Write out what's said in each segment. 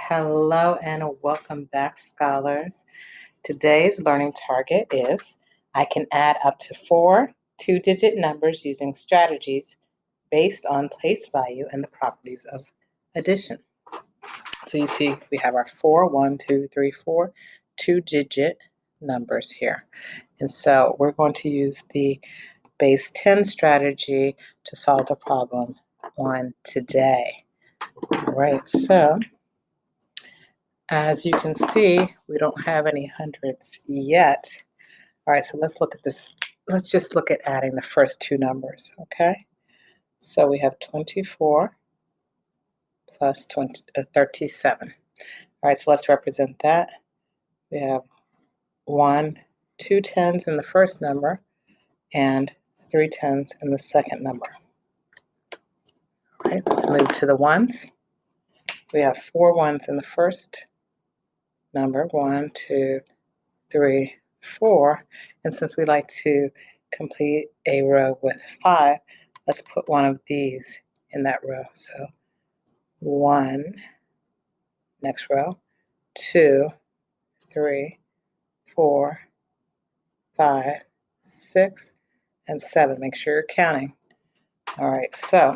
Hello and welcome back, scholars. Today's learning target is I can add up to 4 two-digit numbers using strategies based on place value and the properties of addition. So you see we have our 4, 2-digit numbers here. And so we're going to use the base 10 strategy to solve the problem on today. All right, so as you can see, we don't have any hundreds yet. All right, so let's look at this. Let's just look at adding the first two numbers, okay? So we have 24 plus 37. All right, so let's represent that. We have 2 tens in the first number and 3 tens in the second number. All right, let's move to the ones. We have 4 ones in the first number, 1, 2, 3, 4. And since we like to complete a row with 5, let's put one of these in that row. So 1, next row, 2, 3, 4, 5, 6, and 7. Make sure you're counting. All right, so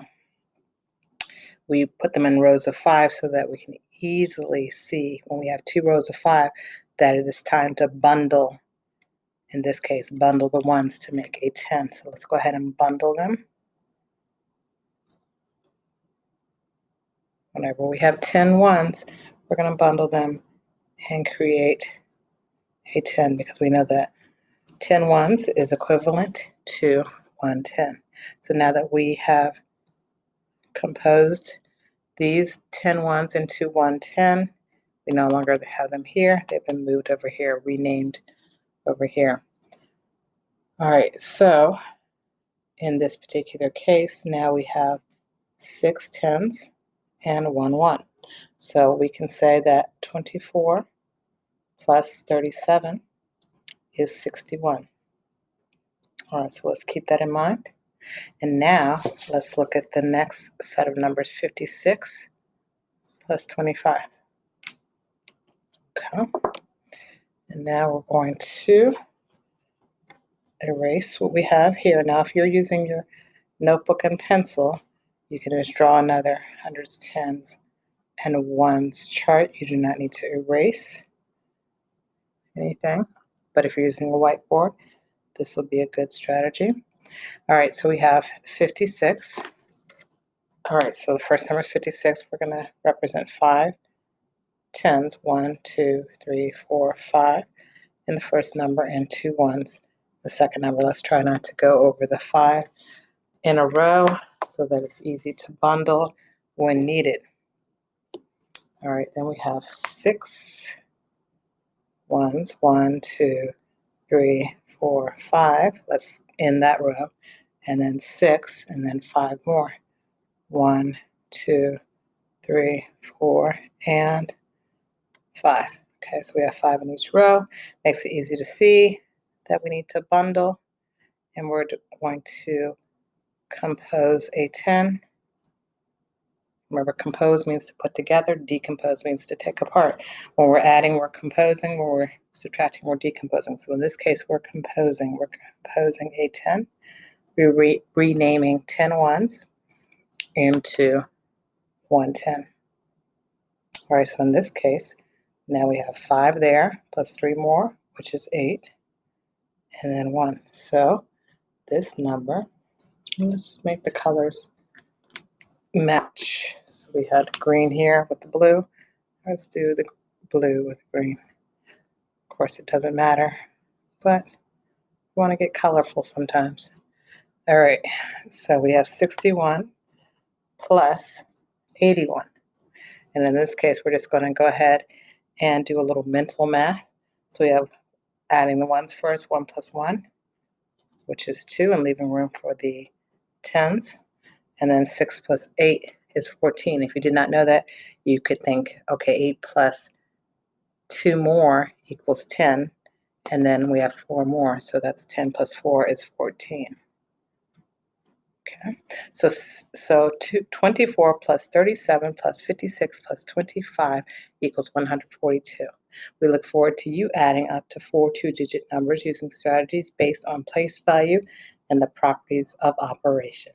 we put them in rows of 5 so that we can easily see when we have 2 rows of 5 that it is time to bundle. In this case, bundle the ones to make a 10. So let's go ahead and bundle them. Whenever we have 10 ones, we're going to bundle them and create a 10 because we know that 10 ones is equivalent to 110. So now that we have composed these 10 ones into 110, we no longer have them here. They've been moved over here, renamed over here. All right, so in this particular case, now we have 6 tens and 1 1. So we can say that 24 plus 37 is 61. All right, so let's keep that in mind. And now let's look at the next set of numbers, 56 plus 25. Okay. And now we're going to erase what we have here. Now, if you're using your notebook and pencil, you can just draw another hundreds, tens, and ones chart. You do not need to erase anything. But if you're using a whiteboard, this will be a good strategy. All right, so we have 56. All right, so the first number is 56. We're going to represent 5 tens, 1, 2, 3, 4, 5 in the first number and 2 ones the second number. Let's try not to go over the 5 in a row so that it's easy to bundle when needed. All right, then we have 6 ones, 1, 2, 3, 4, 5. Let's end that row. And then 6, and then 5 more. 1, 2, 3, 4, and 5. Okay, so we have 5 in each row. Makes it easy to see that we need to bundle. And we're going to compose a 10. Remember, compose means to put together. Decompose means to take apart. When we're adding, we're composing. When we're subtracting, we're decomposing. So in this case, we're composing. We're composing a 10. We're renaming 10 ones into 110. All right, so in this case, now we have 5 there, plus 3 more, which is 8, and then 1. So this number, let's make the colors match. So we had green here with the blue. Let's do the blue with green. Of course, it doesn't matter, but we want to get colorful sometimes. All right, so we have 61 plus 81. And in this case, we're just going to go ahead and do a little mental math. So we have adding the ones first, 1 plus 1, which is 2, and leaving room for the tens. And then 6 plus 8 is 14. If you did not know that, you could think, okay, 8 plus 2 more equals 10. And then we have 4 more. So that's 10 plus 4 is 14. Okay. So 24 plus 37 plus 56 plus 25 equals 142. We look forward to you adding up to 4 two-digit numbers using strategies based on place value and the properties of operation.